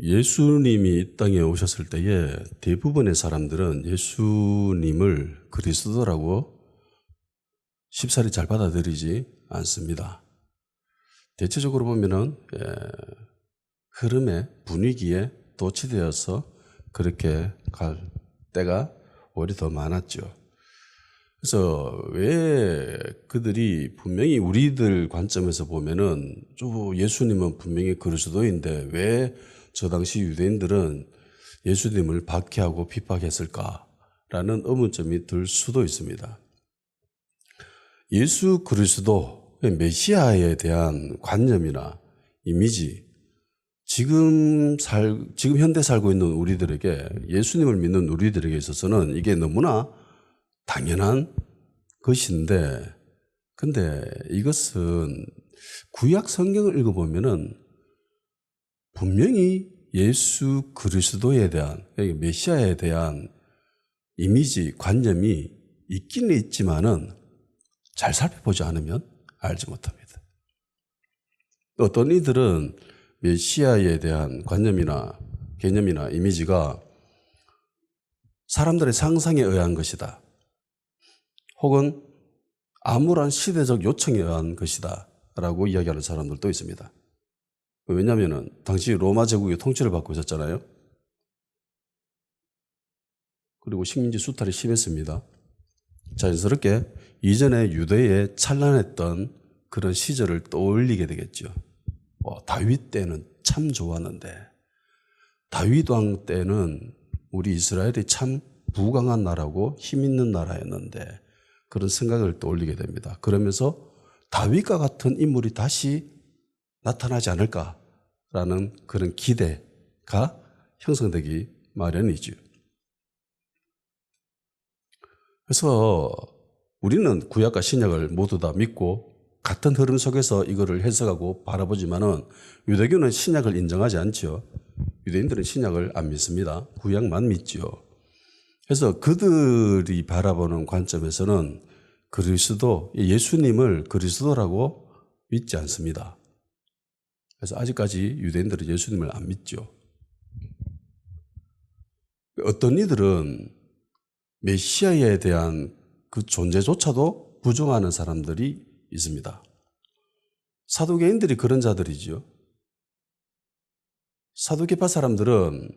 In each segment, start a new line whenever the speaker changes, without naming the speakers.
예수님이 이 땅에 오셨을 때에 대부분의 사람들은 예수님을 그리스도라고 쉽사리 잘 받아들이지 않습니다. 대체적으로 보면은 흐름에 분위기에 도취되어서 그렇게 갈 때가 오히려 더 많았죠. 그래서 왜 그들이 분명히 우리들 관점에서 보면은 예수님은 분명히 그리스도인데 왜 저 당시 유대인들은 예수님을 박해하고 비판했을까라는 의문점이 들 수도 있습니다. 예수 그리스도 메시아에 대한 관념이나 이미지, 지금 현대 살고 있는 우리들에게, 예수님을 믿는 우리들에게 있어서는 이게 너무나 당연한 것인데, 근데 이것은 구약 성경을 읽어보면은 분명히 예수 그리스도에 대한, 메시아에 대한 이미지, 관념이 있기는 있지만은 잘 살펴보지 않으면 알지 못합니다. 어떤 이들은 메시아에 대한 관념이나 개념이나 이미지가 사람들의 상상에 의한 것이다. 혹은 암울한 시대적 요청에 의한 것이다. 라고 이야기하는 사람들도 있습니다. 왜냐하면 당시 로마 제국의 통치를 받고 있었잖아요. 그리고 식민지 수탈이 심했습니다. 자연스럽게 이전에 유대에 찬란했던 그런 시절을 떠올리게 되겠죠. 다윗 때는 참 좋았는데, 다윗 왕 때는 우리 이스라엘이 참 부강한 나라고 힘 있는 나라였는데, 그런 생각을 떠올리게 됩니다. 그러면서 다윗과 같은 인물이 다시 나타나지 않을까라는 그런 기대가 형성되기 마련이죠. 그래서 우리는 구약과 신약을 모두 다 믿고 같은 흐름 속에서 이거를 해석하고 바라보지만은 유대교는 신약을 인정하지 않죠. 유대인들은 신약을 안 믿습니다. 구약만 믿죠. 그래서 그들이 바라보는 관점에서는 예수님을 그리스도라고 믿지 않습니다. 그래서 아직까지 유대인들은 예수님을 안 믿죠. 어떤 이들은 메시아에 대한 그 존재조차도 부정하는 사람들이 있습니다. 사두개인들이 그런 자들이죠. 사두개파 사람들은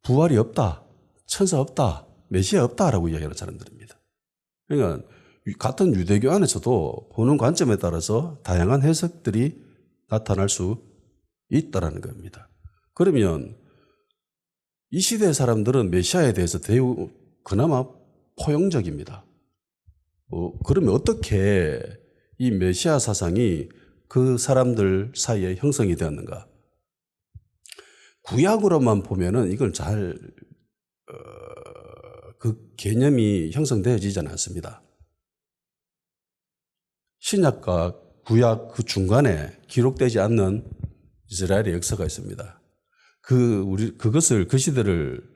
부활이 없다, 천사 없다, 메시아 없다라고 이야기하는 사람들입니다. 그러니까 같은 유대교 안에서도 보는 관점에 따라서 다양한 해석들이 나타날 수 있다라는 겁니다. 그러면 이 시대의 사람들은 메시아에 대해서 그나마 포용적입니다. 그러면 어떻게 이 메시아 사상이 그 사람들 사이에 형성이 되었는가? 구약으로만 보면은 이걸 그 개념이 형성되어지지 않았습니다. 신약과 구약 그 중간에 기록되지 않는 이스라엘의 역사가 있습니다. 그 시대를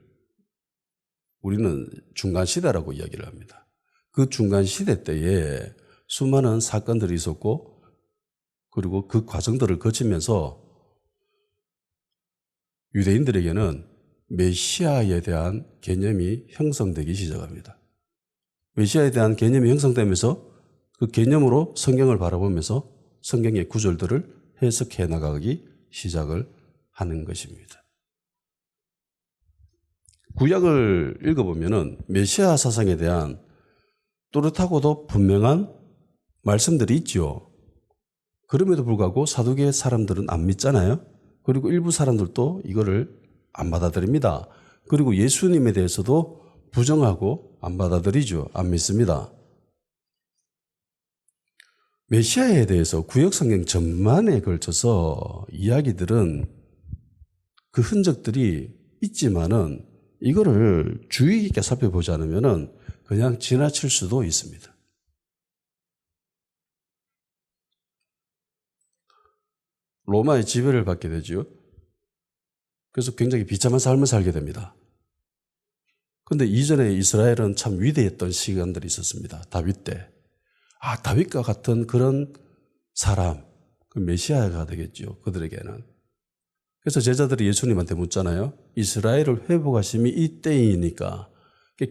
우리는 중간 시대라고 이야기를 합니다. 그 중간 시대 때에 수많은 사건들이 있었고, 그리고 그 과정들을 거치면서 유대인들에게는 메시아에 대한 개념이 형성되기 시작합니다. 메시아에 대한 개념이 형성되면서 그 개념으로 성경을 바라보면서 성경의 구절들을 해석해 나가기 시작을 하는 것입니다. 구약을 읽어보면은 메시아 사상에 대한 또렷하고도 분명한 말씀들이 있죠. 그럼에도 불구하고 사두개 사람들은 안 믿잖아요. 그리고 일부 사람들도 이거를 안 받아들입니다. 그리고 예수님에 대해서도 부정하고 안 받아들이죠. 안 믿습니다. 메시아에 대해서 구약 성경 전반에 걸쳐서 이야기들은 그 흔적들이 있지만은 이거를 주의 깊게 살펴보지 않으면은 그냥 지나칠 수도 있습니다. 로마의 지배를 받게 되죠. 그래서 굉장히 비참한 삶을 살게 됩니다. 그런데 이전에 이스라엘은 참 위대했던 시간들이 있었습니다. 다윗 때. 다윗과 같은 그런 사람, 그 메시아가 되겠죠. 그들에게는. 그래서 제자들이 예수님한테 묻잖아요. 이스라엘을 회복하심이 이때이니까.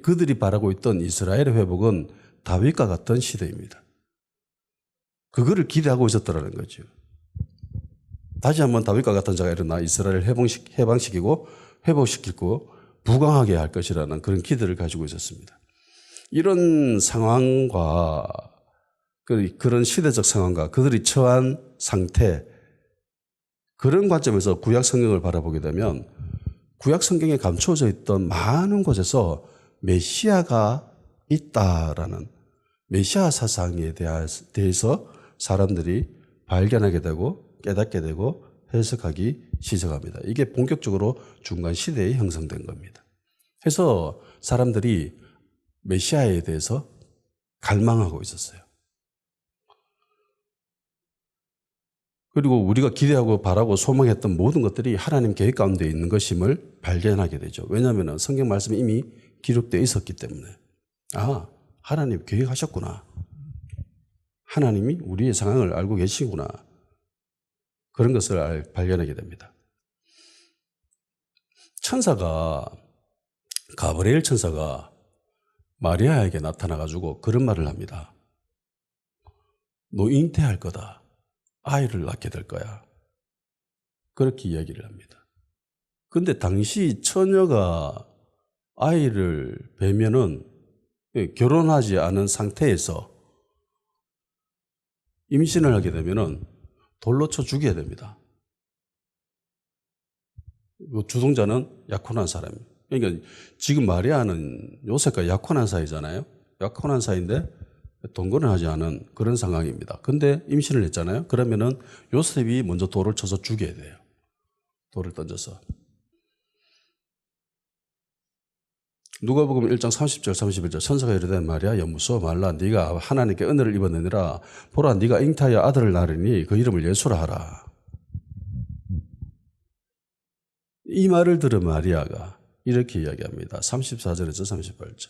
그들이 바라고 있던 이스라엘의 회복은 다윗과 같은 시대입니다. 그거를 기대하고 있었더라는 거죠. 다시 한번 다윗과 같은 자가 일어나 이스라엘을 해방시키고 회복시키고 부강하게 할 것이라는 그런 기대를 가지고 있었습니다. 이런 상황과 그런 시대적 상황과 그들이 처한 상태, 그런 관점에서 구약 성경을 바라보게 되면 구약 성경에 감춰져 있던 많은 곳에서 메시아가 있다라는 메시아 사상에 대해서 사람들이 발견하게 되고 깨닫게 되고 해석하기 시작합니다. 이게 본격적으로 중간 시대에 형성된 겁니다. 그래서 사람들이 메시아에 대해서 갈망하고 있었어요. 그리고 우리가 기대하고 바라고 소망했던 모든 것들이 하나님 계획 가운데 있는 것임을 발견하게 되죠. 왜냐하면 성경 말씀이 이미 기록되어 있었기 때문에. 아, 하나님 계획하셨구나. 하나님이 우리의 상황을 알고 계시구나. 그런 것을 발견하게 됩니다. 가브리엘 천사가 마리아에게 나타나가지고 그런 말을 합니다. 너 잉태할 거다. 아이를 낳게 될 거야. 그렇게 이야기를 합니다. 근데 당시 처녀가 아이를 뵈면은 결혼하지 않은 상태에서 임신을 하게 되면은 돌로 쳐 죽여야 됩니다. 주동자는 약혼한 사람이에요. 그러니까 지금 마리아는 요셉과 약혼한 사이잖아요. 약혼한 사이인데 동거는 하지 않은 그런 상황입니다. 근데 임신을 했잖아요. 그러면은 요셉이 먼저 돌을 쳐서 죽여야 돼요. 돌을 던져서. 누가복음 1장 30절 31절 천사가 이르되 마리아여 무서워 말라 네가 하나님께 은혜를 입었느니라 보라 네가 잉태하여 아들을 낳으리니 그 이름을 예수라 하라. 이 말을 들은 마리아가 이렇게 이야기합니다. 34절에서 38절.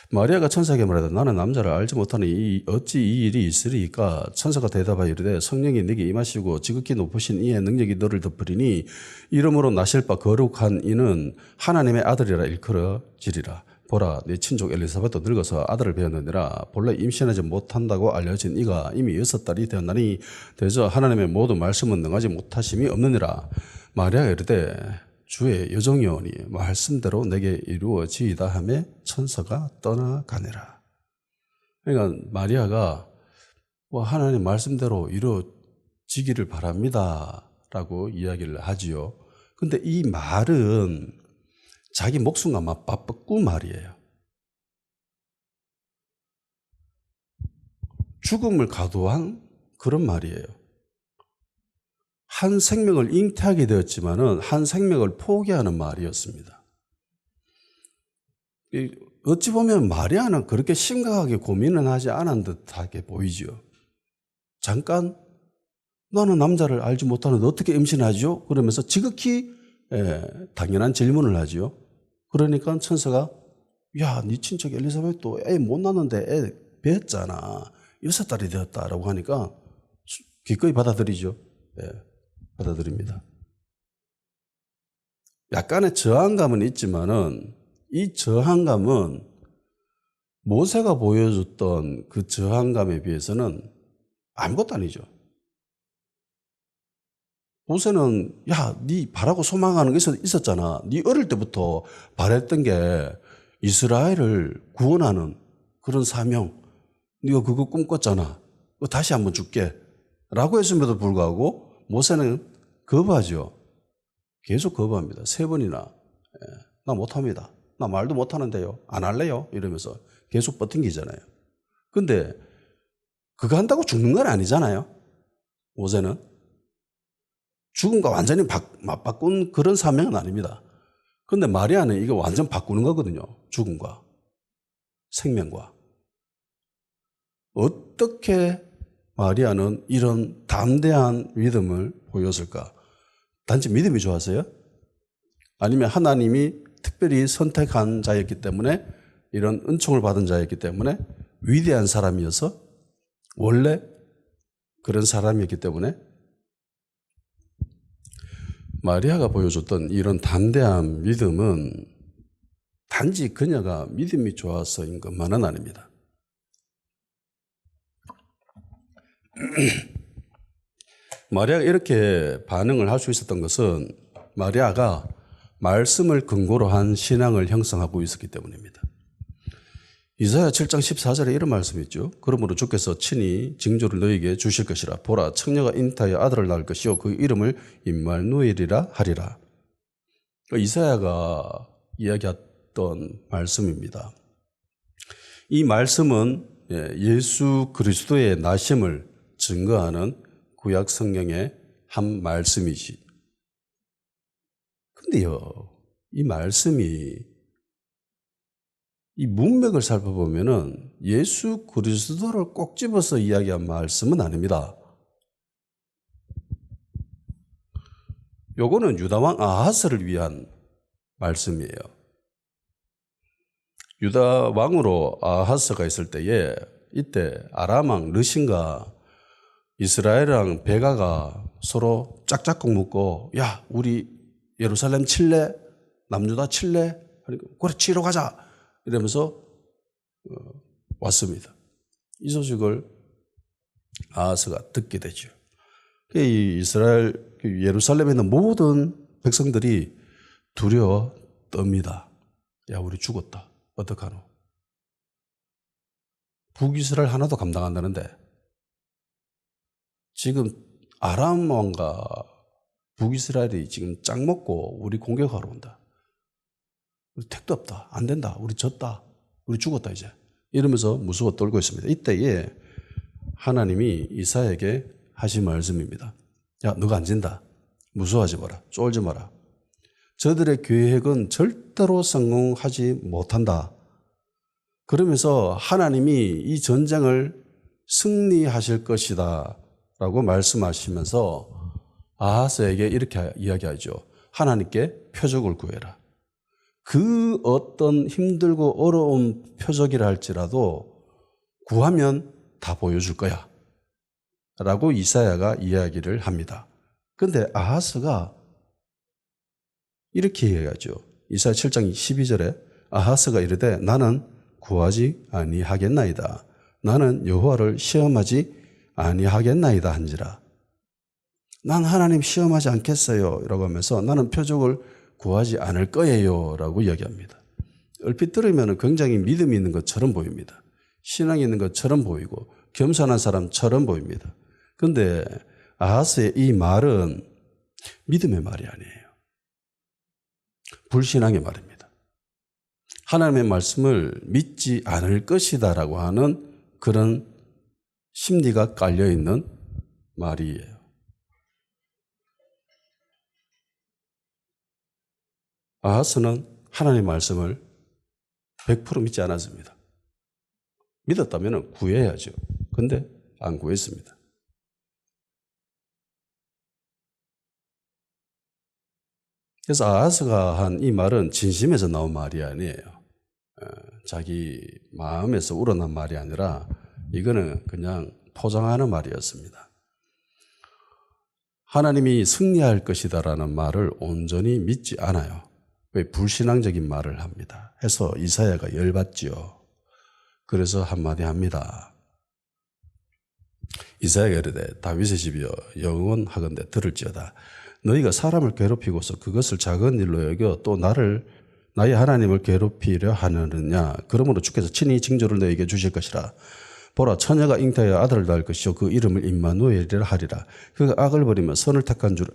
마리아가 천사에게 말하되 나는 남자를 알지 못하니 어찌 이 일이 있으리까? 천사가 대답하여 이르되 성령이 네게 임하시고 지극히 높으신 이의 능력이 너를 덮으리니 이름으로 나실 바 거룩한 이는 하나님의 아들이라 일컬어지리라. 보라 네 친족 엘리사벳도 늙어서 아들을 배었느니라. 본래 임신하지 못한다고 알려진 이가 이미 6달이 되었나니 대저 하나님의 모든 말씀은 능하지 못하심이 없느니라. 마리아가 이르되 주의 여종이오니 말씀대로 내게 이루어지이다 하며 천사가 떠나가니라. 그러니까 마리아가 하나님 말씀대로 이루어지기를 바랍니다 라고 이야기를 하지요. 근데 이 말은 자기 목숨과 맞바꾼 말이에요. 죽음을 가도한 그런 말이에요. 한 생명을 잉태하게 되었지만은 한 생명을 포기하는 말이었습니다. 어찌 보면 마리아는 그렇게 심각하게 고민은 하지 않은 듯하게 보이죠. 잠깐 나는 남자를 알지 못하는데 어떻게 임신하죠? 그러면서 지극히 당연한 질문을 하죠. 그러니까 천사가 야, 네 친척 엘리사벳도 애 못 낳는데 애 배었잖아. 6달이 되었다라고 하니까 기꺼이 받아들이죠. 받아들입니다. 약간의 저항감은 있지만은 이 저항감은 모세가 보여줬던 그 저항감에 비해서는 아무것도 아니죠. 모세는 야, 네 바라고 소망하는 게 있었잖아. 네 어릴 때부터 바랬던 게 이스라엘을 구원하는 그런 사명. 네가 그거 꿈꿨잖아. 그거 다시 한번 줄게. 라고 했음에도 불구하고 모세는 거부하죠. 계속 거부합니다. 3번이나. 나 못합니다. 나 말도 못하는데요. 안 할래요. 이러면서 계속 버팅기잖아요. 근데 그거 한다고 죽는 건 아니잖아요. 모세는. 죽음과 완전히 맞바꾼 그런 사명은 아닙니다. 근데 마리아는 이거 완전 바꾸는 거거든요. 죽음과 생명과. 어떻게 마리아는 이런 담대한 믿음을 보였을까? 단지 믿음이 좋았어요? 아니면 하나님이 특별히 선택한 자였기 때문에 이런 은총을 받은 자였기 때문에 위대한 사람이어서 원래 그런 사람이었기 때문에 마리아가 보여줬던 이런 담대한 믿음은 단지 그녀가 믿음이 좋아서인 것만은 아닙니다. 마리아가 이렇게 반응을 할 수 있었던 것은 마리아가 말씀을 근거로 한 신앙을 형성하고 있었기 때문입니다. 이사야 7장 14절에 이런 말씀이 있죠. 그러므로 주께서 친히 징조를 너희에게 주실 것이라. 보라, 처녀가 잉타하여 아들을 낳을 것이요 그 이름을 임마누엘이라 하리라. 이사야가 이야기했던 말씀입니다. 이 말씀은 예수 그리스도의 나심을 증거하는 구약 성경의 한 말씀이지. 근데요, 이 말씀이 이 문맥을 살펴보면은 예수 그리스도를 꼭 집어서 이야기한 말씀은 아닙니다. 요거는 유다왕 아하스를 위한 말씀이에요. 유다왕으로 아하스가 있을 때에 이때 아람왕 르신과 이스라엘이랑 베가가 서로 짝짝꿍 묻고, 야, 우리 예루살렘 칠래? 남유다 칠래? 그래, 치러 가자. 이러면서 왔습니다. 이 소식을 아하스가 듣게 되죠. 이 이스라엘, 예루살렘에 있는 모든 백성들이 두려워 떱니다. 야, 우리 죽었다. 어떡하노? 북이스라엘 하나도 감당 안 되는데 지금 아람 왕과 북이스라엘이 지금 짱 먹고 우리 공격하러 온다. 우리 택도 없다. 안 된다. 우리 졌다. 우리 죽었다 이제. 이러면서 무서워 떨고 있습니다. 이때에 하나님이 이사야에게 하신 말씀입니다. 야, 너가 안 진다. 무서워하지 마라. 쫄지 마라. 저들의 계획은 절대로 성공하지 못한다. 그러면서 하나님이 이 전쟁을 승리하실 것이다 라고 말씀하시면서 아하스에게 이렇게 이야기하죠. 하나님께 표적을 구해라. 그 어떤 힘들고 어려운 표적이라 할지라도 구하면 다 보여줄 거야 라고 이사야가 이야기를 합니다. 그런데 아하스가 이렇게 이야기하죠. 이사야 7장 12절에 아하스가 이르되 나는 구하지 아니하겠나이다. 나는 여호와를 시험하지 아니하겠나이다 한지라. 난 하나님 시험하지 않겠어요 라고 하면서 나는 표적을 구하지 않을 거예요 라고 이야기합니다. 얼핏 들으면 굉장히 믿음이 있는 것처럼 보입니다. 신앙이 있는 것처럼 보이고 겸손한 사람처럼 보입니다. 그런데 아하스의 이 말은 믿음의 말이 아니에요. 불신앙의 말입니다. 하나님의 말씀을 믿지 않을 것이다 라고 하는 그런 심리가 깔려있는 말이에요. 아하스는 하나님의 말씀을 100% 믿지 않았습니다. 믿었다면 구해야죠. 그런데 안 구했습니다. 그래서 아하스가 한 이 말은 진심에서 나온 말이 아니에요. 자기 마음에서 우러난 말이 아니라 이거는 그냥 포장하는 말이었습니다. 하나님이 승리할 것이다라는 말을 온전히 믿지 않아요. 왜 불신앙적인 말을 합니다. 해서 이사야가 열받지요. 그래서 한마디 합니다. 이사야가 이르되 다윗의 집이여 영원하건대 들을지어다. 너희가 사람을 괴롭히고서 그것을 작은 일로 여겨 또 나의 하나님을 괴롭히려 하느냐. 그러므로 주께서 친히 징조를 너희에게 주실 것이라. 보라, 처녀가 잉타하여 아들을 낳을 것이요 그 이름을 임마누엘이라 하리라. 그가 악을 버리며 선을 택한 줄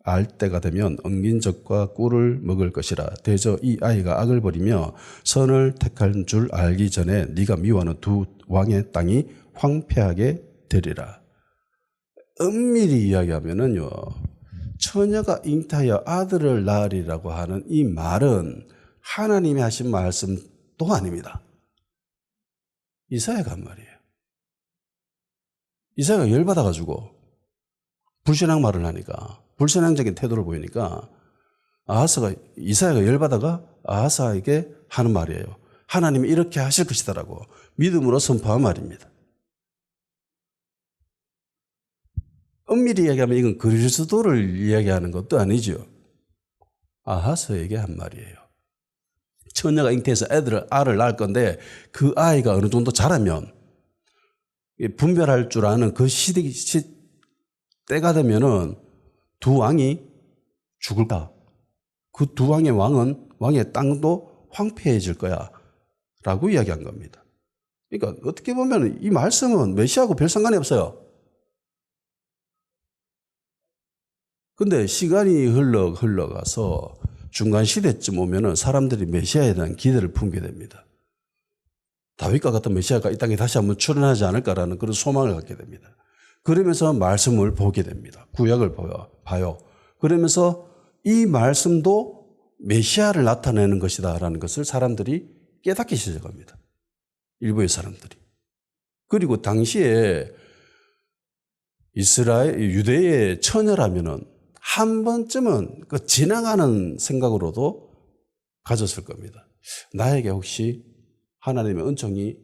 알 때가 되면 엉긴 젖과 꿀을 먹을 것이라. 대저 이 아이가 악을 버리며 선을 택한 줄 알기 전에 네가 미워하는 두 왕의 땅이 황폐하게 되리라. 엄밀히 이야기하면은요, 처녀가 잉타하여 아들을 낳으리라고 하는 이 말은 하나님이 하신 말씀도 아닙니다. 이사야가 한 말이에요. 이사야가 열받아가지고 불신앙 말을 하니까, 불신앙적인 태도를 보이니까 이사야가 열받아가 아하스에게 하는 말이에요. 하나님이 이렇게 하실 것이다라고 믿음으로 선포한 말입니다. 엄밀히 이야기하면 이건 그리스도를 이야기하는 것도 아니죠. 아하스에게 한 말이에요. 처녀가 잉태해서 알을 낳을 건데 그 아이가 어느 정도 자라면 분별할 줄 아는 그 때가 되면은 두 왕이 죽을까? 그 두 왕의 왕의 땅도 황폐해질 거야. 라고 이야기한 겁니다. 그러니까 어떻게 보면 이 말씀은 메시아하고 별 상관이 없어요. 근데 시간이 흘러가서 중간 시대쯤 오면은 사람들이 메시아에 대한 기대를 품게 됩니다. 다윗과 같은 메시아가 이 땅에 다시 한번 출현하지 않을까라는 그런 소망을 갖게 됩니다. 그러면서 말씀을 보게 됩니다. 구약을 봐요. 그러면서 이 말씀도 메시아를 나타내는 것이다라는 것을 사람들이 깨닫기 시작합니다. 일부의 사람들이. 그리고 당시에 유대의 처녀라면은 한 번쯤은 그 지나가는 생각으로도 가졌을 겁니다. 나에게 혹시 하나님의 은총이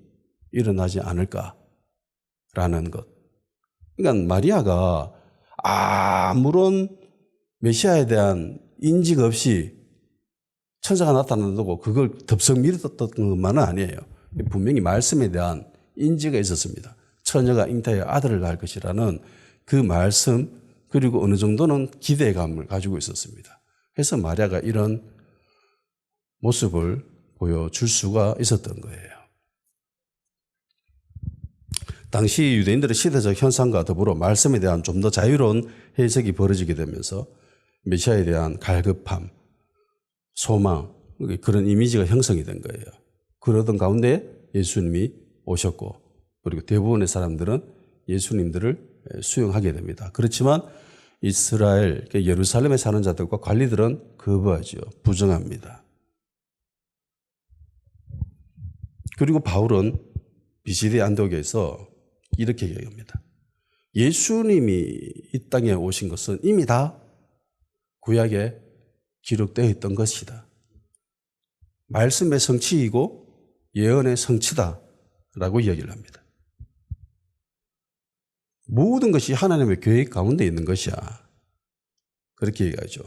일어나지 않을까라는 것. 그러니까 마리아가 아무런 메시아에 대한 인지가 없이 천사가 나타난다고 그걸 덥석 믿었던 것만은 아니에요. 분명히 말씀에 대한 인지가 있었습니다. 처녀가 잉태하여 아들을 낳을 것이라는 그 말씀, 그리고 어느 정도는 기대감을 가지고 있었습니다. 그래서 마리아가 이런 모습을 보여줄 수가 있었던 거예요. 당시 유대인들의 시대적 현상과 더불어 말씀에 대한 좀 더 자유로운 해석이 벌어지게 되면서 메시아에 대한 갈급함, 소망, 그런 이미지가 형성이 된 거예요. 그러던 가운데 예수님이 오셨고, 그리고 대부분의 사람들은 예수님들을 수용하게 됩니다. 그렇지만 이스라엘, 예루살렘에 사는 자들과 관리들은 거부하죠. 부정합니다. 그리고 바울은 비시디 안독에서 이렇게 얘기합니다. 예수님이 이 땅에 오신 것은 이미 다 구약에 기록되어 있던 것이다. 말씀의 성취이고 예언의 성취다 라고 이야기를 합니다. 모든 것이 하나님의 계획 가운데 있는 것이야. 그렇게 얘기하죠.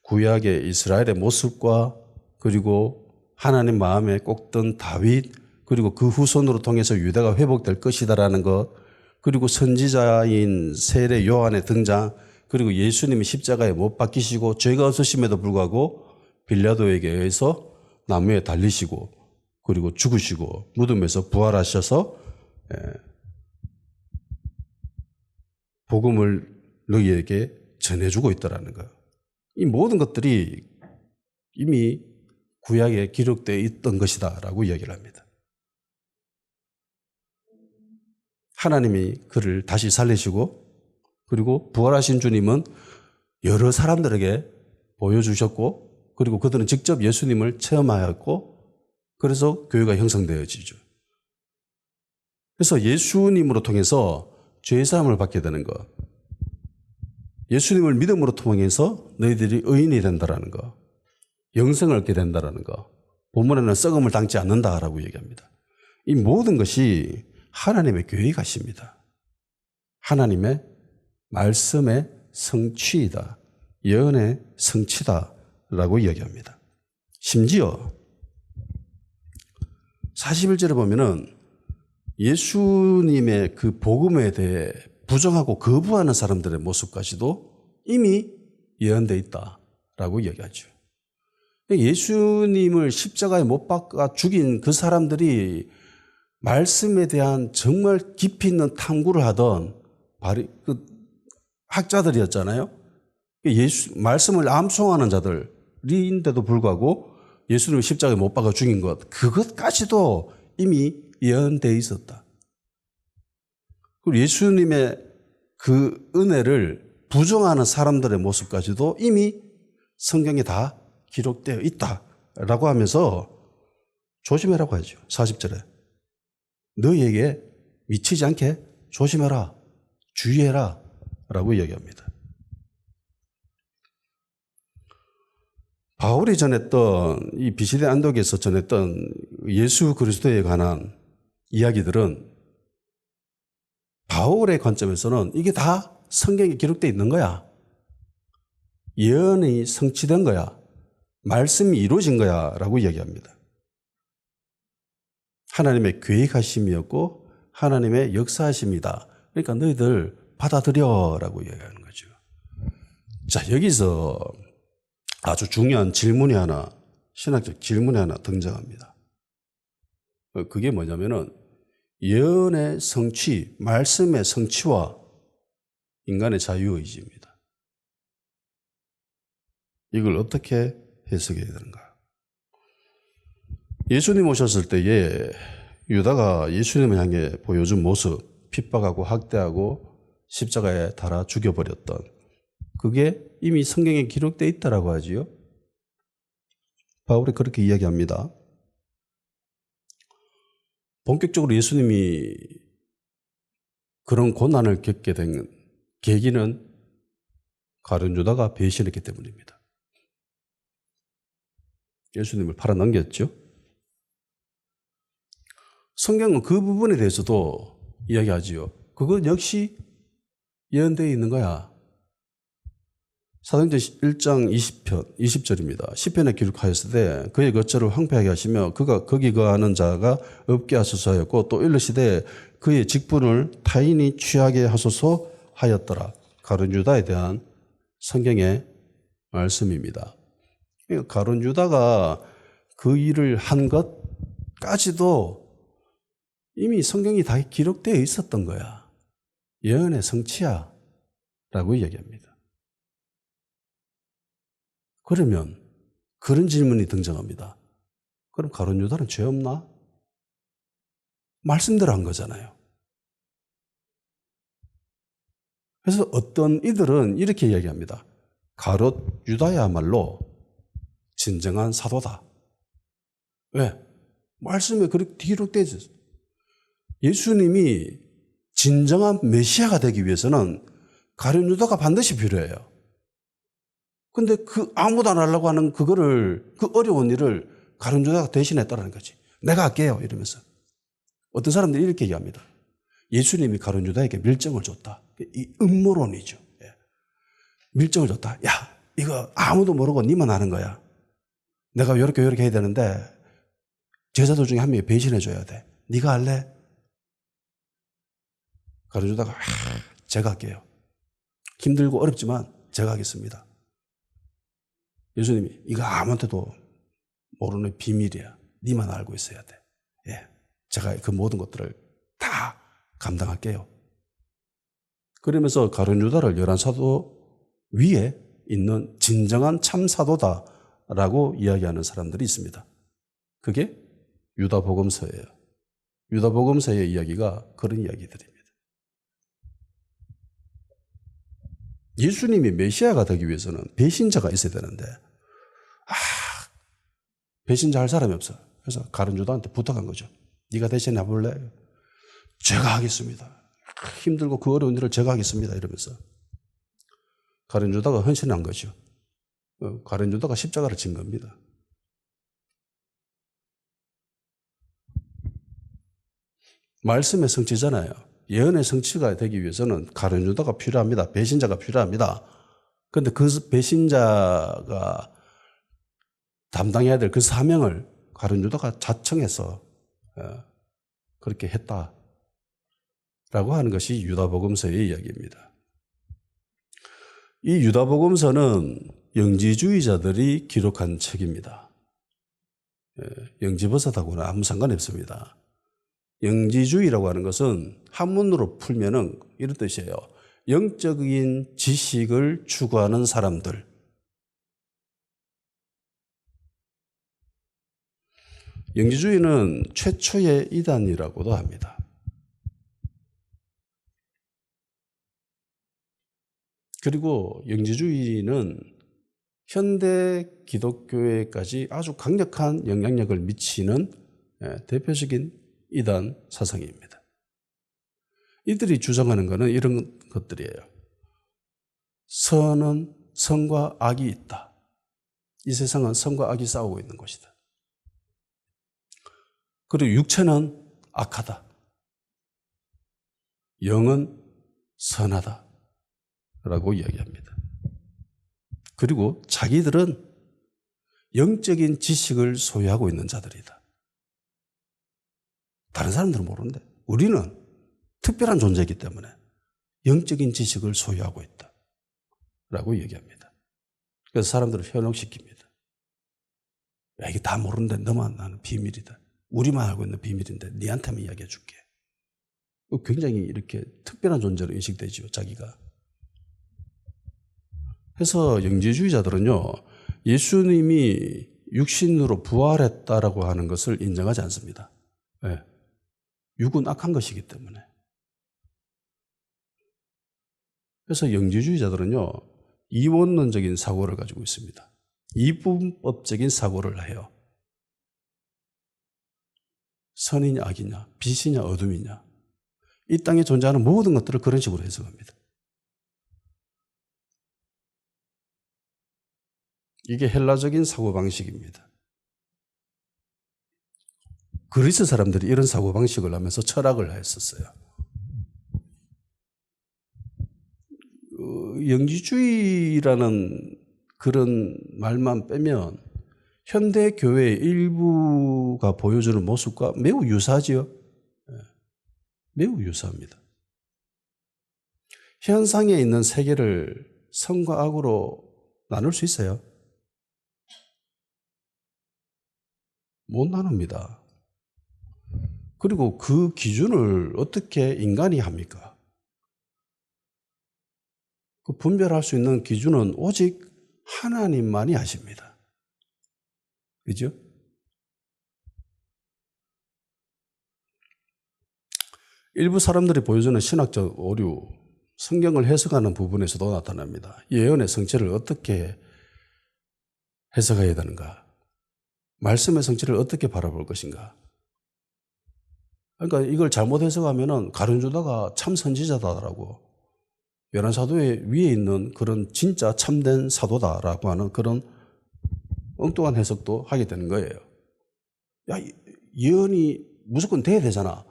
구약의 이스라엘의 모습과 그리고 하나님 마음에 꼭 든 다윗, 그리고 그 후손으로 통해서 유대가 회복될 것이다라는 것, 그리고 선지자인 세례 요한의 등장, 그리고 예수님이 십자가에 못 박히시고 죄가 없으심에도 불구하고 빌라도에게 의해서 나무에 달리시고 그리고 죽으시고 무덤에서 부활하셔서 복음을 너희에게 전해주고 있다라는 거예요. 이 모든 것들이 이미 구약에 기록되어 있던 것이다라고 이야기를 합니다. 하나님이 그를 다시 살리시고 그리고 부활하신 주님은 여러 사람들에게 보여주셨고 그리고 그들은 직접 예수님을 체험하였고 그래서 교회가 형성되어지죠. 그래서 예수님으로 통해서 죄사함을 받게 되는 것, 예수님을 믿음으로 통해서 너희들이 의인이 된다라는 것, 영생을 얻게 된다라는 것, 본문에는 썩음을 당치 않는다라고 얘기합니다. 이 모든 것이 하나님의 계획이십니다. 하나님의 말씀의 성취이다. 예언의 성취다라고 이야기합니다. 심지어 41절에 보면은 예수님의 그 복음에 대해 부정하고 거부하는 사람들의 모습까지도 이미 예언되어 있다라고 이야기하죠. 예수님을 십자가에 못 박아 죽인 그 사람들이 말씀에 대한 정말 깊이 있는 탐구를 하던 학자들이었잖아요. 말씀을 암송하는 자들인데도 불구하고 예수님을 십자가에 못 박아 죽인 것, 그것까지도 이미 예언되어 있었다. 그리고 예수님의 그 은혜를 부정하는 사람들의 모습까지도 이미 성경에 다 기록되어 있다라고 하면서 조심해라고 하죠. 40절에. 너희에게 미치지 않게 조심해라, 주의해라 라고 이야기합니다. 바울이 전했던 이 비시대 안독에서 전했던 예수 그리스도에 관한 이야기들은 바울의 관점에서는 이게 다 성경에 기록되어 있는 거야. 예언이 성취된 거야. 말씀이 이루어진 거야 라고 이야기합니다. 하나님의 계획하심이었고 하나님의 역사하심이다. 그러니까 너희들 받아들여라고 이야기하는 거죠. 자, 여기서 아주 중요한 질문이 하나, 신학적 질문이 하나 등장합니다. 그게 뭐냐면은 예언의 성취, 말씀의 성취와 인간의 자유의지입니다. 이걸 어떻게 해석해야 되는가? 예수님 오셨을 때에 유다가 예수님을 향해 보여준 모습, 핍박하고 학대하고 십자가에 달아 죽여버렸던 그게 이미 성경에 기록되어 있다라고 하지요. 바울이 그렇게 이야기합니다. 본격적으로 예수님이 그런 고난을 겪게 된 계기는 가룟 유다가 배신했기 때문입니다. 예수님을 팔아넘겼죠. 성경은 그 부분에 대해서도 이야기하지요. 그건 역시 예언되어 있는 거야. 사도행전 1장 20절입니다. 시편에 기록하였으되 그의 거처를 황폐하게 하시며 그가 거기 거하는 자가 없게 하소서 하였고 또 이르시되 그의 직분을 타인이 취하게 하소서 하였더라. 가룟 유다에 대한 성경의 말씀입니다. 가룟 유다가 그 일을 한 것까지도 이미 성경이 다 기록되어 있었던 거야. 예언의 성취야 라고 이야기합니다. 그러면 그런 질문이 등장합니다. 그럼 가룟 유다는 죄 없나? 말씀대로 한 거잖아요. 그래서 어떤 이들은 이렇게 이야기합니다. 가룟 유다야말로 진정한 사도다. 왜? 말씀에 그렇게 기록되어 있어요. 예수님이 진정한 메시아가 되기 위해서는 가룟 유다가 반드시 필요해요. 근데 아무도 안 하려고 하는 그 어려운 일을 가룟 유다가 대신했다는 거지. 내가 할게요. 이러면서. 어떤 사람들이 이렇게 얘기합니다. 예수님이 가룟 유다에게 밀정을 줬다. 이 음모론이죠. 밀정을 줬다. 야, 이거 아무도 모르고 니만 아는 거야. 내가 이렇게 해야 되는데 제자들 중에 한 명이 배신해 줘야 돼. 네가 할래? 가룟 유다가 제가 할게요. 힘들고 어렵지만 제가 하겠습니다. 예수님이 이거 아무한테도 모르는 비밀이야. 네만 알고 있어야 돼. 예, 제가 그 모든 것들을 다 감당할게요. 그러면서 가룟 유다를 11사도 위에 있는 진정한 참 사도다라고 이야기하는 사람들이 있습니다. 그게 유다복음서예요. 유다복음서의 이야기가 그런 이야기들입니다. 예수님이 메시아가 되기 위해서는 배신자가 있어야 되는데 배신자 할 사람이 없어. 그래서 가룟 유다한테 부탁한 거죠. 네가 대신 해볼래? 제가 하겠습니다. 힘들고 그 어려운 일을 제가 하겠습니다. 이러면서 가룟 유다가 헌신한 거죠. 가룟 유다가 십자가를 진 겁니다. 말씀의 성취잖아요. 예언의 성취가 되기 위해서는 가룟 유다가 필요합니다. 배신자가 필요합니다. 그런데 그 배신자가 담당해야 될 그 사명을 가룟 유다가 자청해서 그렇게 했다라고 하는 것이 유다복음서의 이야기입니다. 이 유다복음서는 영지주의자들이 기록한 책입니다. 영지버섯하고는 아무 상관이 없습니다. 영지주의라고 하는 것은 한문으로 풀면은 이런 뜻이에요. 영적인 지식을 추구하는 사람들. 영지주의는 최초의 이단이라고도 합니다. 그리고 영지주의는 현대 기독교에까지 아주 강력한 영향력을 미치는 대표적인 이단 사상입니다. 이들이 주장하는 것은 이런 것들이에요. 선과 악이 있다. 이 세상은 선과 악이 싸우고 있는 곳이다. 그리고 육체는 악하다. 영은 선하다. 라고 이야기합니다. 그리고 자기들은 영적인 지식을 소유하고 있는 자들이다. 다른 사람들은 모르는데 우리는 특별한 존재이기 때문에 영적인 지식을 소유하고 있다. 라고 얘기합니다. 그래서 사람들을 현혹시킵니다. 야, 이게 다 모르는데 너만 아는 비밀이다. 우리만 알고 있는 비밀인데 니한테만 이야기해 줄게. 굉장히 이렇게 특별한 존재로 인식되죠, 자기가. 그래서 영지주의자들은요, 예수님이 육신으로 부활했다라고 하는 것을 인정하지 않습니다. 네. 육은 악한 것이기 때문에. 그래서 영지주의자들은요, 이원론적인 사고를 가지고 있습니다. 이분법적인 사고를 해요. 선이냐 악이냐, 빛이냐 어둠이냐, 이 땅에 존재하는 모든 것들을 그런 식으로 해석합니다. 이게 헬라적인 사고방식입니다. 그리스 사람들이 이런 사고방식을 하면서 철학을 했었어요. 영지주의라는 그런 말만 빼면 현대 교회의 일부가 보여주는 모습과 매우 유사하지요. 매우 유사합니다. 현상에 있는 세계를 선과 악으로 나눌 수 있어요? 못 나눕니다. 그리고 그 기준을 어떻게 인간이 합니까? 그 분별할 수 있는 기준은 오직 하나님만이 하십니다. 그죠? 일부 사람들이 보여주는 신학적 오류, 성경을 해석하는 부분에서도 나타납니다. 예언의 성취를 어떻게 해석해야 되는가? 말씀의 성취를 어떻게 바라볼 것인가? 그러니까 이걸 잘못 해석하면은 가룟유다가 참 선지자다라고, 열한 사도의 위에 있는 그런 진짜 참된 사도다라고 하는 그런 엉뚱한 해석도 하게 되는 거예요. 야, 예언이 무조건 돼야 되잖아.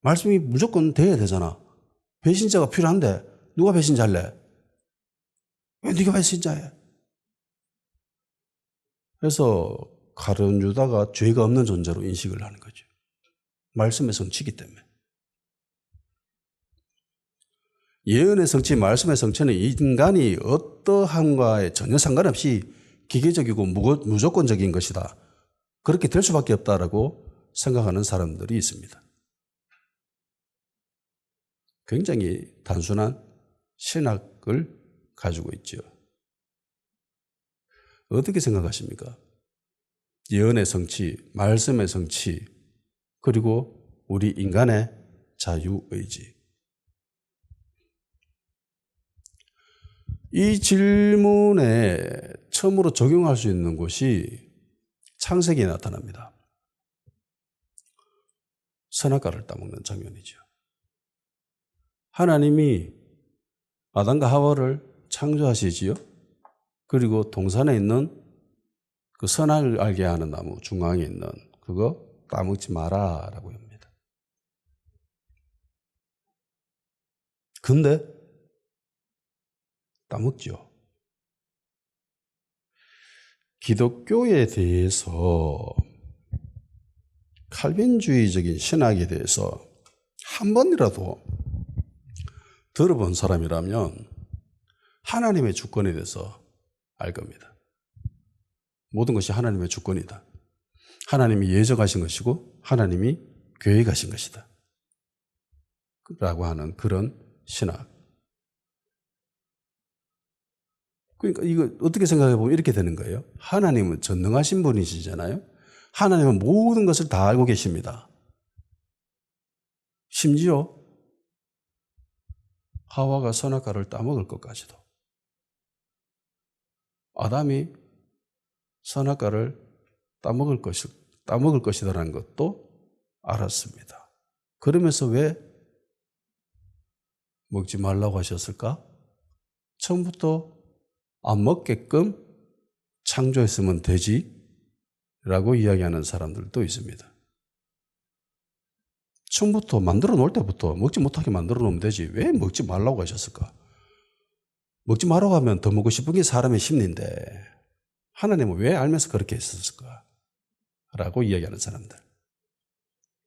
말씀이 무조건 돼야 되잖아. 배신자가 필요한데 누가 배신자할래? 왜 네가 배신자해? 그래서 가룟유다가 죄가 없는 존재로 인식을 하는 거죠. 말씀의 성취이기 때문에. 예언의 성취, 말씀의 성취는 인간이 어떠함과에 전혀 상관없이 기계적이고 무조건적인 것이다. 그렇게 될 수밖에 없다라고 생각하는 사람들이 있습니다. 굉장히 단순한 신학을 가지고 있죠. 어떻게 생각하십니까? 예언의 성취, 말씀의 성취, 그리고 우리 인간의 자유의지. 이 질문에 처음으로 적용할 수 있는 곳이 창세기에 나타납니다. 선악과를 따먹는 장면이죠. 하나님이 아담과 하와를 창조하시지요. 그리고 동산에 있는 그 선악을 알게 하는 나무 중앙에 있는 그거 따먹지 마라라고 합니다. 근데 따먹죠. 기독교에 대해서 칼빈주의적인 신학에 대해서 한 번이라도 들어본 사람이라면 하나님의 주권에 대해서 알 겁니다. 모든 것이 하나님의 주권이다. 하나님이 예정하신 것이고 하나님이 계획하신 것이다. 라고 하는 그런 신학. 그러니까 이거 어떻게 생각해 보면 이렇게 되는 거예요. 하나님은 전능하신 분이시잖아요. 하나님은 모든 것을 다 알고 계십니다. 심지어 하와가 선악과를 따먹을 것까지도. 아담이 선악과를 따먹을 것이다라는 것도 알았습니다. 그러면서 왜 먹지 말라고 하셨을까? 처음부터 안 먹게끔 창조했으면 되지 라고 이야기하는 사람들도 있습니다. 처음부터 만들어 놓을 때부터 먹지 못하게 만들어 놓으면 되지. 왜 먹지 말라고 하셨을까? 먹지 말라고 하면 더 먹고 싶은 게 사람의 심리인데 하나님은 왜 알면서 그렇게 했었을까? 라고 이야기하는 사람들.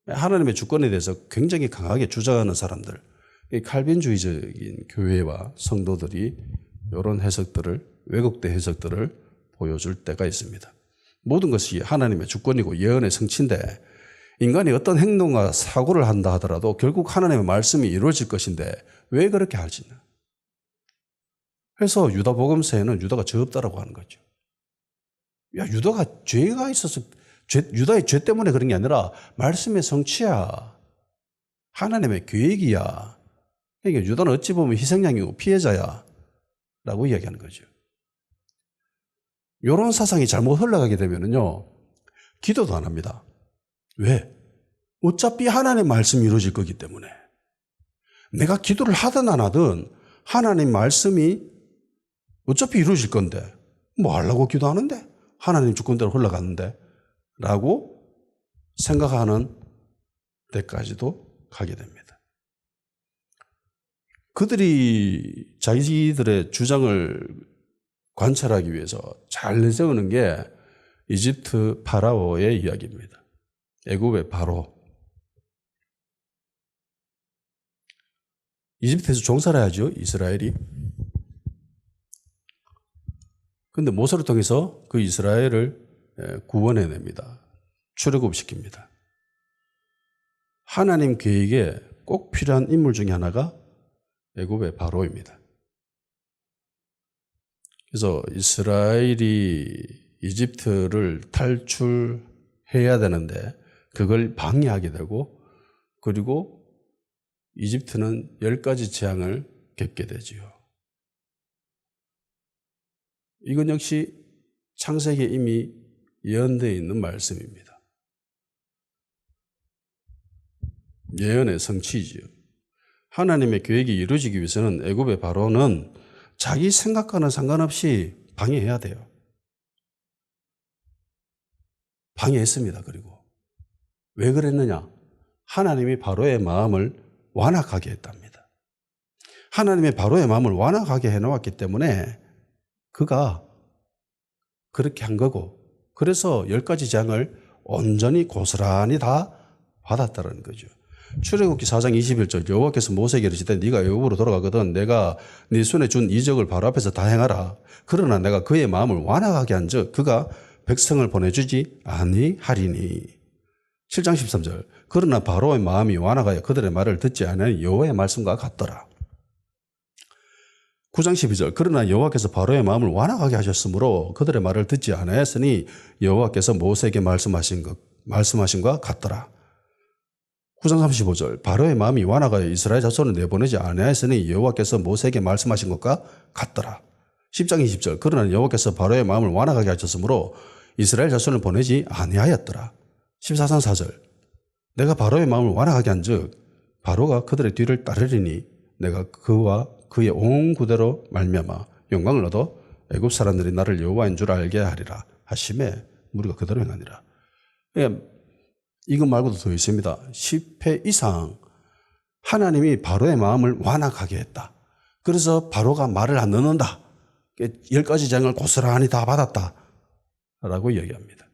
하나님의 주권에 대해서 굉장히 강하게 주장하는 사람들. 칼빈주의적인 교회와 성도들이 이런 해석들을, 왜곡된 해석들을 보여줄 때가 있습니다. 모든 것이 하나님의 주권이고 예언의 성취인데 인간이 어떤 행동과 사고를 한다 하더라도 결국 하나님의 말씀이 이루어질 것인데 왜 그렇게 하지나? 그래서 유다 복음서에는 유다가 죄 없다라고 하는 거죠. 야, 유다가 죄가 있어서 유다의 죄 때문에 그런 게 아니라 말씀의 성취야. 하나님의 계획이야. 그러니까 유다는 어찌 보면 희생양이고 피해자야. 라고 이야기하는 거죠. 이런 사상이 잘못 흘러가게 되면요, 기도도 안 합니다. 왜? 어차피 하나님의 말씀이 이루어질 거기 때문에. 내가 기도를 하든 안 하든 하나님 말씀이 어차피 이루어질 건데 뭐 하려고 기도하는데? 하나님 주권대로 흘러갔는데 라고 생각하는 데까지도 가게 됩니다. 그들이 자기들의 주장을 관찰하기 위해서 잘 내세우는 게 이집트 파라오의 이야기입니다. 애굽의 바로. 이집트에서 종살이 하죠, 이스라엘이. 그런데 모세를 통해서 그 이스라엘을 구원해냅니다. 출애굽시킵니다. 하나님 계획에 꼭 필요한 인물 중에 하나가 애굽의 바로입니다. 그래서 이스라엘이 이집트를 탈출해야 되는데 그걸 방해하게 되고, 그리고 이집트는 10가지 재앙을 겪게 되지요. 이건 역시 창세기에 이미 예언되어 있는 말씀입니다. 예언의 성취지요. 하나님의 계획이 이루어지기 위해서는 애굽의 바로는 자기 생각과는 상관없이 방해해야 돼요. 방해했습니다. 그리고 왜 그랬느냐? 하나님이 바로의 마음을 완악하게 했답니다. 하나님의 바로의 마음을 완악하게 해놓았기 때문에 그가 그렇게 한 거고, 그래서 10가지 재앙을 온전히 고스란히 다 받았다는 거죠. 출애굽기 4장 21절 여호와께서 모세에게 이르시되 네가 애굽으로 돌아가거든 내가 네 손에 준 이적을 바로 앞에서 다 행하라. 그러나 내가 그의 마음을 완악하게 한즉 그가 백성을 보내주지 아니하리니. 7장 13절 그러나 바로의 마음이 완악하여 그들의 말을 듣지 아니하니 여호와의 말씀과 같더라. 9장 12절 그러나 여호와께서 바로의 마음을 완악하게 하셨으므로 그들의 말을 듣지 아니하였으니 여호와께서 모세에게 말씀하신 것 같더라. 9장 35절 바로의 마음이 완악하여 이스라엘 자손을 내보내지 아니하였으니 여호와께서 모세에게 말씀하신 것과 같더라. 10장 20절 그러나 여호와께서 바로의 마음을 완악하게 하셨으므로 이스라엘 자손을 보내지 아니하였더라. 14장 4절 내가 바로의 마음을 완악하게 한즉 바로가 그들의 뒤를 따르리니 내가 그와 그의 온 구대로 말미암아 영광을 얻어 애굽 사람들이 나를 여호와인 줄 알게 하리라 하심에 우리가 그대로 행하니라. 이것 말고도 더 있습니다. 10회 이상 하나님이 바로의 마음을 완악하게 했다. 그래서 바로가 말을 안 넣는다. 10가지 재앙을 고스란히 다 받았다 라고 이야기합니다.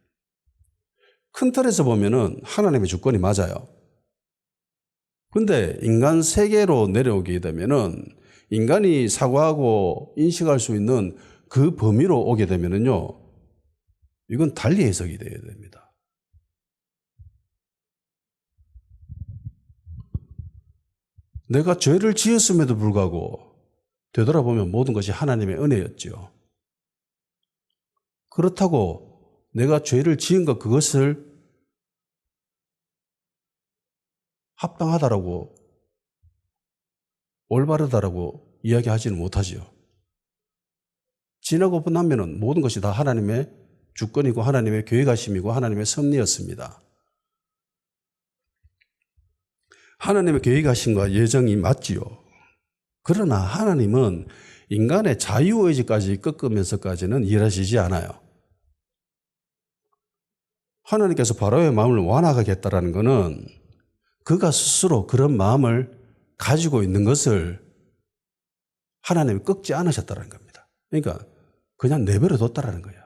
큰 틀에서 보면은 하나님의 주권이 맞아요. 근데 인간 세계로 내려오게 되면은 인간이 사고하고 인식할 수 있는 그 범위로 오게 되면은요, 이건 달리 해석이 되어야 됩니다. 내가 죄를 지었음에도 불구하고 되돌아보면 모든 것이 하나님의 은혜였죠. 그렇다고 내가 죄를 지은 것 그것을 합당하다라고 올바르다라고 이야기하지는 못하지요. 지나고 나면은 모든 것이 다 하나님의 주권이고 하나님의 계획하심이고 하나님의 섭리였습니다. 하나님의 계획하심과 예정이 맞지요. 그러나 하나님은 인간의 자유의지까지 꺾으면서까지는 일하시지 않아요. 하나님께서 바로의 마음을 완악하게 했다라는 것은 그가 스스로 그런 마음을 가지고 있는 것을 하나님이 꺾지 않으셨다는 겁니다. 그러니까 그냥 내버려 뒀다라는 거예요.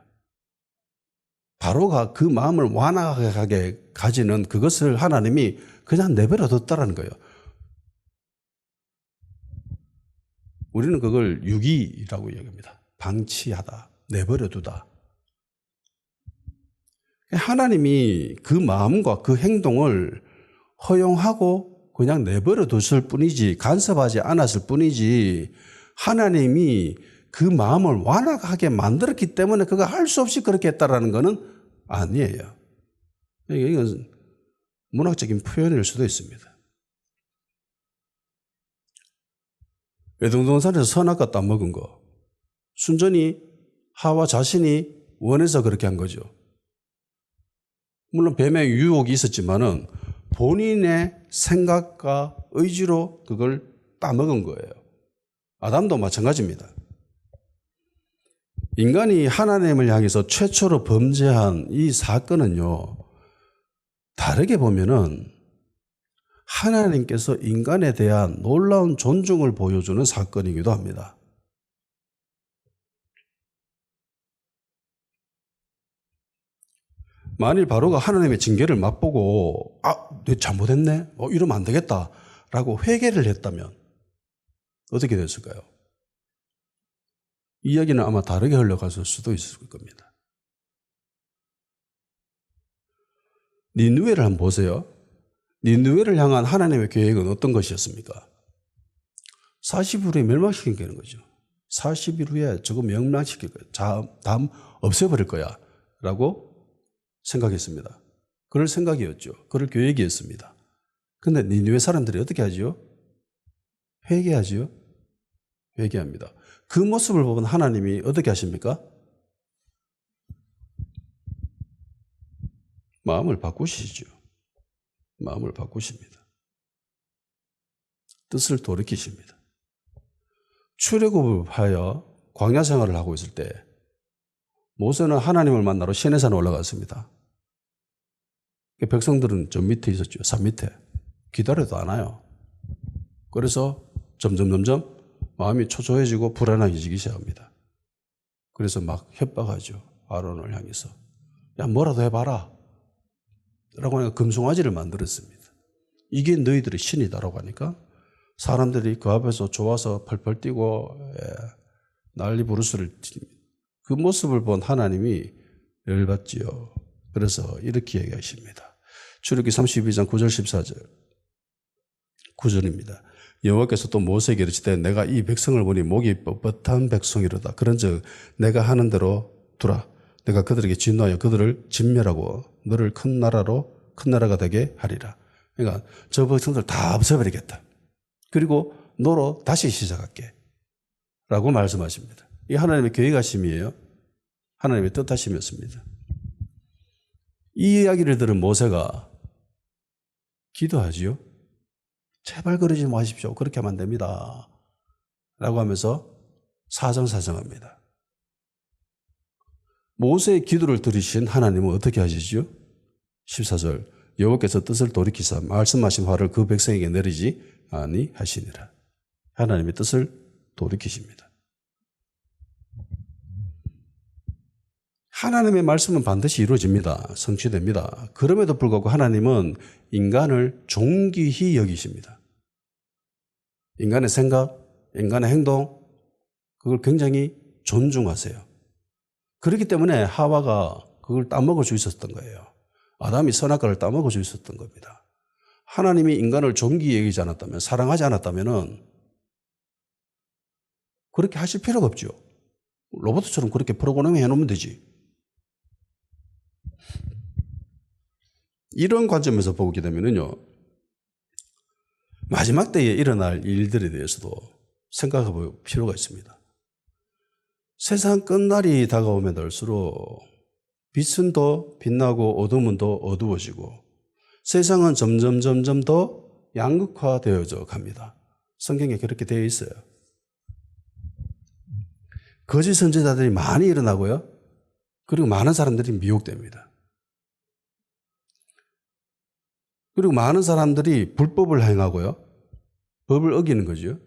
바로가 그 마음을 완악하게 가지는 그것을 하나님이 그냥 내버려 뒀다라는 거예요. 우리는 그걸 유기라고 얘기합니다. 방치하다, 내버려 두다. 하나님이 그 마음과 그 행동을 허용하고 그냥 내버려 뒀을 뿐이지, 간섭하지 않았을 뿐이지, 하나님이 그 마음을 완악하게 만들었기 때문에 그가 할 수 없이 그렇게 했다라는 것은 아니에요. 이건 문학적인 표현일 수도 있습니다. 에덴동산에서 선악과 따먹은 거, 순전히 하와 자신이 원해서 그렇게 한 거죠. 물론 뱀의 유혹이 있었지만은 본인의 생각과 의지로 그걸 따먹은 거예요. 아담도 마찬가지입니다. 인간이 하나님을 향해서 최초로 범죄한 이 사건은요, 다르게 보면은 하나님께서 인간에 대한 놀라운 존중을 보여주는 사건이기도 합니다. 만일 바로가 하나님의 징계를 맛보고 내가 잘못했네? 이러면 안 되겠다라고 회개를 했다면 어떻게 됐을까요? 이야기는 아마 다르게 흘러갔을 수도 있을 겁니다. 니느웨를 한번 보세요. 니느웨를 향한 하나님의 계획은 어떤 것이었습니까? 40일 후에 멸망시키는 거죠. 40일 후에 저거 멸망시킬 거야. 다음 없애버릴 거야. 라고 생각했습니다. 그럴 생각이었죠. 그럴 계획이었습니다. 근데 니느웨 사람들이 어떻게 하죠? 회개하죠. 회개합니다. 그 모습을 보면 하나님이 어떻게 하십니까? 마음을 바꾸시죠. 마음을 바꾸십니다. 뜻을 돌이키십니다. 출애굽을 하여 광야 생활을 하고 있을 때 모세는 하나님을 만나러 시내산에 올라갔습니다. 백성들은 저 밑에 있었죠. 산 밑에. 기다려도 안 와요. 그래서 점점 마음이 초조해지고 불안해지기 시작합니다. 그래서 막 협박하죠. 아론을 향해서. 야, 뭐라도 해봐라. 라고 하니까 금송아지를 만들었습니다. 이게 너희들의 신이다라고 하니까 사람들이 그 앞에서 좋아서 펄펄 뛰고 난리 부르스를 그 모습을 본 하나님이 열받지요. 그래서 이렇게 얘기하십니다. 출애굽기 32장 9절 14절 9절입니다. 여호와께서 또 모세에게 이르시되 내가 이 백성을 보니 목이 뻣뻣한 백성이로다. 그런즉 내가 하는 대로 두라. 내가 그들에게 진노하여 그들을 진멸하고 너를 큰 나라가 되게 하리라. 그러니까 저 백성들 다 없애버리겠다. 그리고 너로 다시 시작할게. 라고 말씀하십니다. 이게 하나님의 계획하심이에요. 하나님의 뜻하심이었습니다. 이 이야기를 들은 모세가 기도하지요. 제발 그러지 마십시오. 그렇게 하면 안 됩니다. 라고 하면서 사정사정합니다. 모세의 기도를 들으신 하나님은 어떻게 하시죠? 14절 여호와께서 뜻을 돌이키사 말씀하신 화를 그 백성에게 내리지 아니하시니라. 하나님의 뜻을 돌이키십니다. 하나님의 말씀은 반드시 이루어집니다. 성취됩니다. 그럼에도 불구하고 하나님은 인간을 존귀히 여기십니다. 인간의 생각, 인간의 행동, 그걸 굉장히 존중하세요. 그렇기 때문에 하와가 그걸 따먹을 수 있었던 거예요. 아담이 선악과를 따먹을 수 있었던 겁니다. 하나님이 인간을 존귀히 여기지 않았다면, 사랑하지 않았다면 그렇게 하실 필요가 없죠. 로봇처럼 그렇게 프로그래밍 해놓으면 되지. 이런 관점에서 보게 되면요, 마지막 때에 일어날 일들에 대해서도 생각해 볼 필요가 있습니다. 세상 끝날이 다가오면 들수록 빛은 더 빛나고 어둠은 더 어두워지고 세상은 점점 더 양극화되어져 갑니다. 성경에 그렇게 되어 있어요. 거짓 선지자들이 많이 일어나고요. 그리고 많은 사람들이 미혹됩니다. 그리고 많은 사람들이 불법을 행하고요. 법을 어기는 거죠.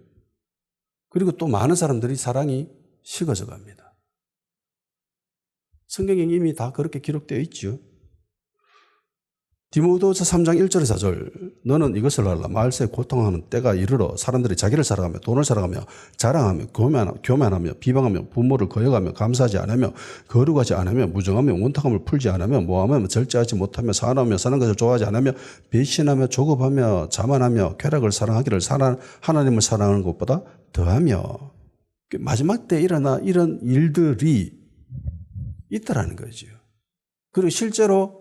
그리고 또 많은 사람들이 사랑이 식어져 갑니다. 성경에 이미 다 그렇게 기록되어 있죠. 디모데후서 3장 1절에서 4절 너는 이것을 알라. 말세에 고통하는 때가 이르러 사람들이 자기를 사랑하며 돈을 사랑하며 자랑하며 교만하며 비방하며 부모를 거역하며 감사하지 않으며 거룩하지 않으며 무정하며 원탁함을 풀지 않으며 모함하며 절제하지 못하며 사나우며 사는 것을 좋아하지 않으며 배신하며 조급하며 자만하며 쾌락을 사랑하기를 하나님을 사랑하는 것보다 더하며 마지막 때 일어나 이런 일들이 있다라는 거죠. 그리고 실제로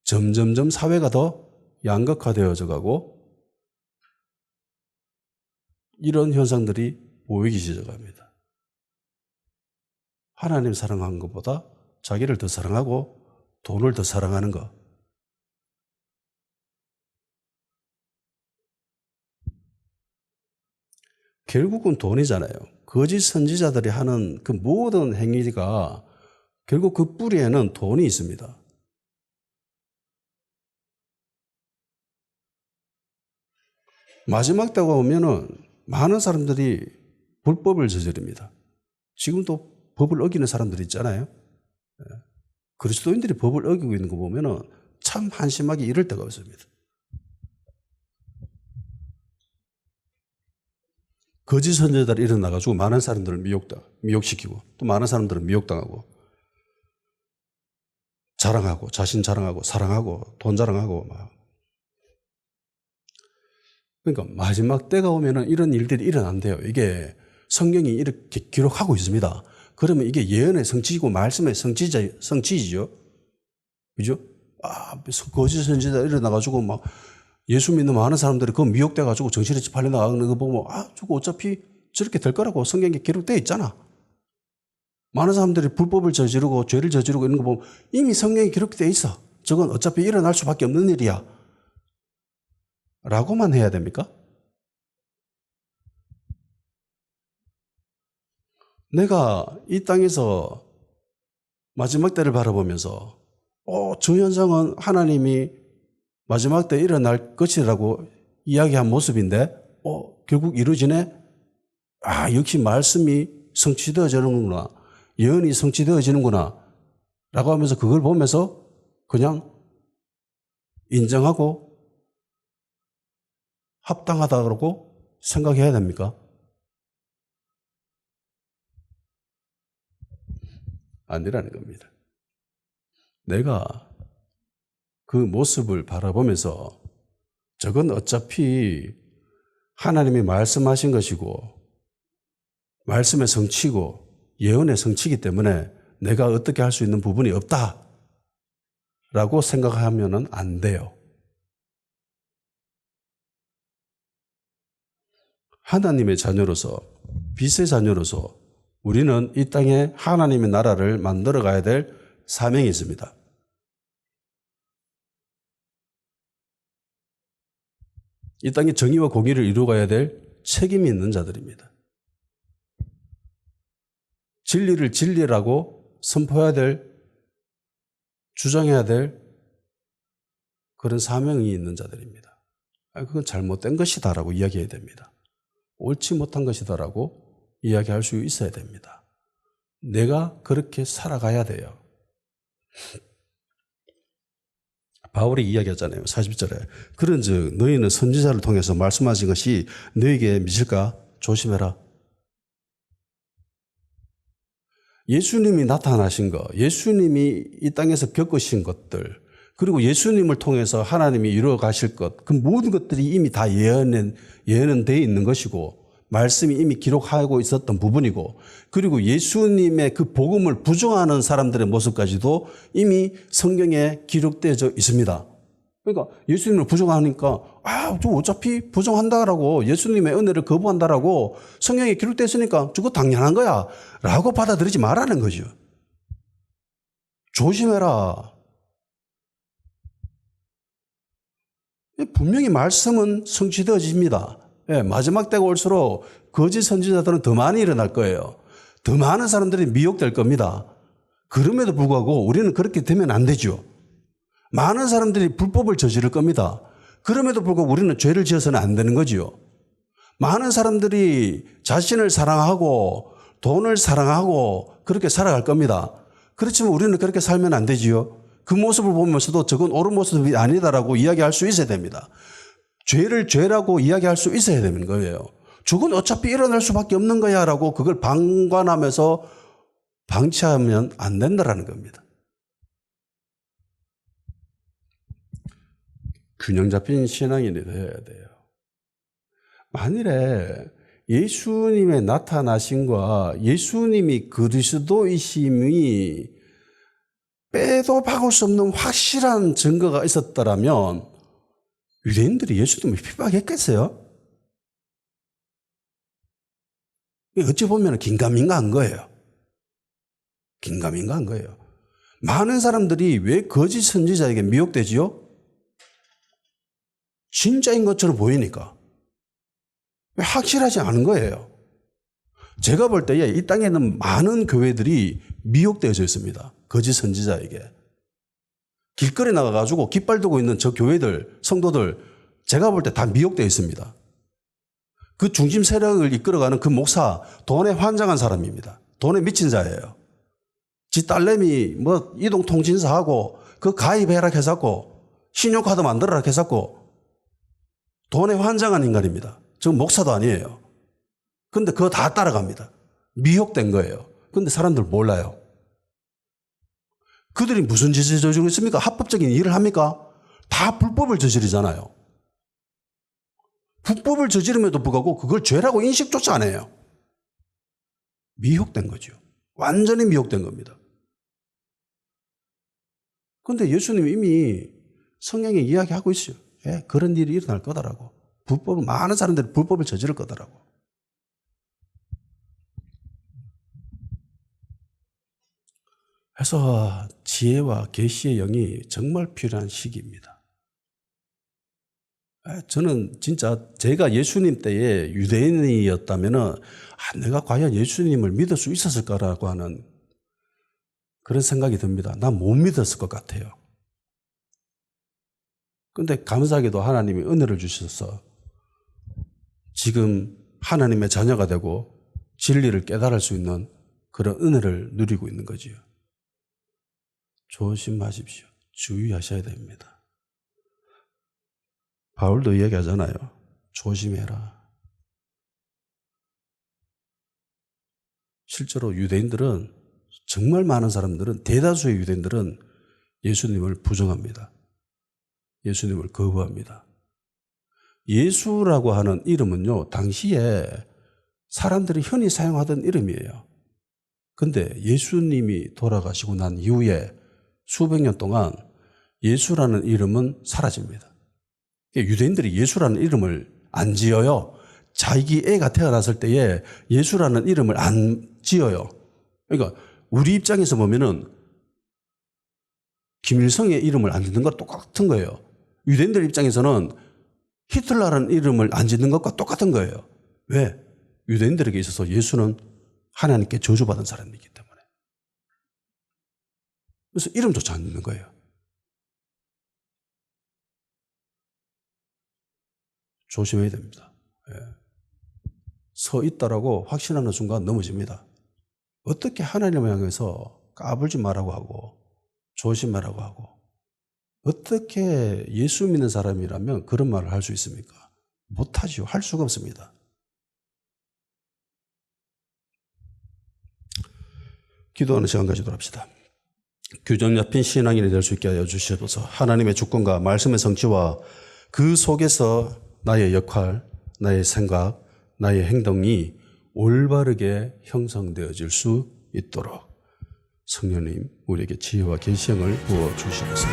점점점 사회가 더 양극화되어져 가고 이런 현상들이 보이기 시작합니다. 하나님 사랑하는 것보다 자기를 더 사랑하고 돈을 더 사랑하는 것. 결국은 돈이잖아요. 거짓 선지자들이 하는 그 모든 행위가 결국 그 뿌리에는 돈이 있습니다. 마지막 때가 오면은 많은 사람들이 불법을 저지릅니다. 지금도 법을 어기는 사람들이 있잖아요. 그리스도인들이 법을 어기고 있는 거 보면은 참 한심하게 이럴 데가 없습니다. 거짓 선지자들이 일어나가지고 많은 사람들을 미혹시키고 또 많은 사람들은 미혹당하고 자랑하고 자신 자랑하고 사랑하고 돈 자랑하고 막. 그러니까 마지막 때가 오면은 이런 일들이 일어난대요. 이게 성경이 이렇게 기록하고 있습니다. 그러면 이게 예언의 성취이고 말씀의 성취이죠. 그죠? 거짓 선지자 일어나가지고 막 예수 믿는 많은 사람들이 그 미혹돼가지고 정신에 팔려 나가는 거 보면 저거 어차피 저렇게 될 거라고 성경에 기록되어 있잖아. 많은 사람들이 불법을 저지르고 죄를 저지르고 이런 거 보면 이미 성경에 기록되어 있어. 저건 어차피 일어날 수밖에 없는 일이야. 라고만 해야 됩니까? 내가 이 땅에서 마지막 때를 바라보면서 저 현상은 하나님이 마지막 때 일어날 것이라고 이야기한 모습인데 결국 이루어지네? 역시 말씀이 성취되어지는구나. 예언이 성취되어지는구나. 라고 하면서 그걸 보면서 그냥 인정하고 합당하다고 생각해야 됩니까? 아니라는 겁니다. 내가 그 모습을 바라보면서 저건 어차피 하나님이 말씀하신 것이고 말씀의 성취고 예언의 성취이기 때문에 내가 어떻게 할 수 있는 부분이 없다라고 생각하면 안 돼요. 하나님의 자녀로서 빛의 자녀로서 우리는 이 땅에 하나님의 나라를 만들어 가야 될 사명이 있습니다. 이 땅에 정의와 공의를 이루어가야 될 책임이 있는 자들입니다. 진리를 진리라고 선포해야 될, 주장해야 될 그런 사명이 있는 자들입니다. 그건 잘못된 것이다라고 이야기해야 됩니다. 옳지 못한 것이다라고 이야기할 수 있어야 됩니다. 내가 그렇게 살아가야 돼요. 바울이 이야기하잖아요. 40절에 그런즉 너희는 선지자를 통해서 말씀하신 것이 너희에게 미칠까 조심해라. 예수님이 나타나신 것, 예수님이 이 땅에서 겪으신 것들, 그리고 예수님을 통해서 하나님이 이루어 가실 것, 그 모든 것들이 이미 다 예언은 되어 있는 것이고 말씀이 이미 기록하고 있었던 부분이고, 그리고 예수님의 그 복음을 부정하는 사람들의 모습까지도 이미 성경에 기록되어 있습니다. 그러니까 예수님을 부정하니까 저 어차피 부정한다라고 예수님의 은혜를 거부한다라고 성경에 기록되어 있으니까 저거 당연한 거야 라고 받아들이지 말라는 거죠. 조심해라. 분명히 말씀은 성취되어집니다. 마지막 때가 올수록 거짓 선지자들은 더 많이 일어날 거예요. 더 많은 사람들이 미혹될 겁니다. 그럼에도 불구하고 우리는 그렇게 되면 안 되죠. 많은 사람들이 불법을 저지를 겁니다. 그럼에도 불구하고 우리는 죄를 지어서는 안 되는 거지요. 많은 사람들이 자신을 사랑하고 돈을 사랑하고 그렇게 살아갈 겁니다. 그렇지만 우리는 그렇게 살면 안 되지요. 그 모습을 보면서도 저건 옳은 모습이 아니다라고 이야기할 수 있어야 됩니다. 죄를 죄라고 이야기할 수 있어야 되는 거예요. 저건 어차피 일어날 수밖에 없는 거야 라고 그걸 방관하면서 방치하면 안 된다라는 겁니다. 균형 잡힌 신앙인이 되어야 돼요. 만일에 예수님의 나타나심과 예수님이 그리스도이심이 빼도 박을 수 없는 확실한 증거가 있었더라면 유대인들이 예수님을 핍박했겠어요? 어찌 보면 긴가민가한 거예요. 긴가민가한 거예요. 많은 사람들이 왜 거짓 선지자에게 미혹되지요? 진짜인 것처럼 보이니까. 왜 확실하지 않은 거예요. 제가 볼 때에 이 땅에는 많은 교회들이 미혹되어져 있습니다. 거짓 선지자에게. 길거리 나가가지고 깃발 들고 있는 저 교회들, 성도들 제가 볼 때 다 미혹되어 있습니다. 그 중심 세력을 이끌어가는 그 목사 돈에 환장한 사람입니다. 돈에 미친 자예요. 지 딸내미 뭐 이동통신사하고 그 가입해라 해서고 신용카드 만들어라 해서고 돈에 환장한 인간입니다. 저 목사도 아니에요. 근데 그거 다 따라갑니다. 미혹된 거예요. 근데 사람들 몰라요. 그들이 무슨 짓을 저지르고 있습니까? 합법적인 일을 합니까? 다 불법을 저지르잖아요. 불법을 저지름에도 불구하고 그걸 죄라고 인식조차 안 해요. 미혹된 거죠. 완전히 미혹된 겁니다. 그런데 예수님이 이미 성경에 이야기하고 있어요. 예, 그런 일이 일어날 거다라고. 많은 사람들이 불법을 저지를 거다라고. 그래서 지혜와 계시의 영이 정말 필요한 시기입니다. 저는 진짜 제가 예수님 때에 유대인이었다면 내가 과연 예수님을 믿을 수 있었을까라고 하는 그런 생각이 듭니다. 난 못 믿었을 것 같아요. 그런데 감사하게도 하나님이 은혜를 주셔서 지금 하나님의 자녀가 되고 진리를 깨달을 수 있는 그런 은혜를 누리고 있는 거지요. 조심하십시오. 주의하셔야 됩니다. 바울도 이야기하잖아요. 조심해라. 실제로 유대인들은 정말 많은 사람들은 대다수의 유대인들은 예수님을 부정합니다. 예수님을 거부합니다. 예수라고 하는 이름은요, 당시에 사람들이 흔히 사용하던 이름이에요. 근데 예수님이 돌아가시고 난 이후에 수백 년 동안 예수라는 이름은 사라집니다. 유대인들이 예수라는 이름을 안 지어요. 자기 애가 태어났을 때에 예수라는 이름을 안 지어요. 그러니까 우리 입장에서 보면은 김일성의 이름을 안 짓는 것 똑같은 거예요. 유대인들 입장에서는 히틀러라는 이름을 안 짓는 것과 똑같은 거예요. 왜? 유대인들에게 있어서 예수는 하나님께 저주받은 사람이기 때문에. 그래서 이름조차 안 짓는 거예요. 조심해야 됩니다. 예. 서 있다라고 확신하는 순간 넘어집니다. 어떻게 하나님을 향해서 까불지 말라고 하고 조심하라고 하고 어떻게 예수 믿는 사람이라면 그런 말을 할 수 있습니까? 못하지요. 할 수가 없습니다. 기도하는 시간 가지도록 합시다. 규정 잡힌 신앙인이 될 수 있게 하여 주시옵소서. 하나님의 주권과 말씀의 성취와 그 속에서 나의 역할, 나의 생각, 나의 행동이 올바르게 형성되어질 수 있도록 성령님 우리에게 지혜와 계시형을 부어 주시옵소서.